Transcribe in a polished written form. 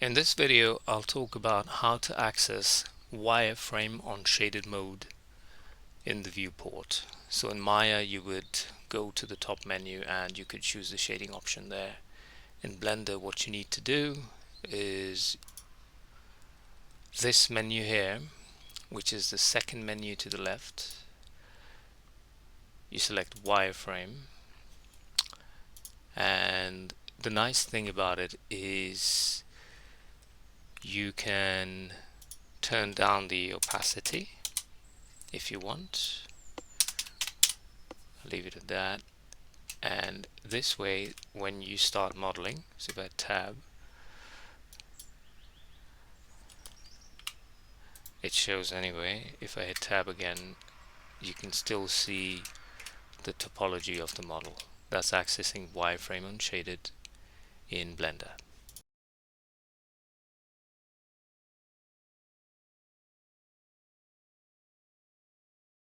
In this video, I'll talk about how to access wireframe on shaded mode in the viewport. So in Maya, you would go to the top menu and you could choose the shading option there. In Blender, what you need to do is this menu here, which is the second menu to the left. You select wireframe, and the nice thing about it is you can turn down the opacity if you want. I'll leave it at that. And this way, when you start modeling, so if I tab, it shows anyway. If I hit tab again, you can still see the topology of the model. That's accessing wireframe unshaded in Blender.